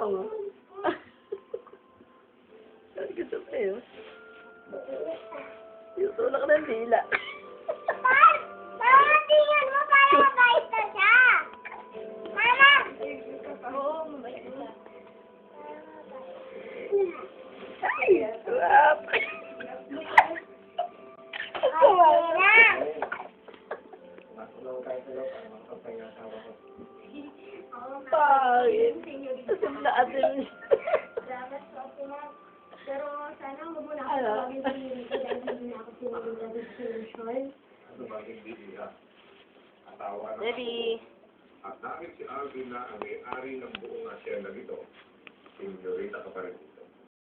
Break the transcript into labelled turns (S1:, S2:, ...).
S1: mo. Sabi ko sa payo. Yung tulak ng dila.
S2: Mama, tingnan mo para mabait na siya. Mama!
S3: Oo, mabait siya.
S1: Ay! Wap! Pangit. Asam na atin.
S2: Pero sana huwag mo na ako
S1: Ano?
S2: tawagin sa hindi ko dahil hindi na ako sinunod na destination.
S1: Debbie.
S4: At dahil si Alvin na ang may-ari ng buong asyenda nito, si Yorita Capareto.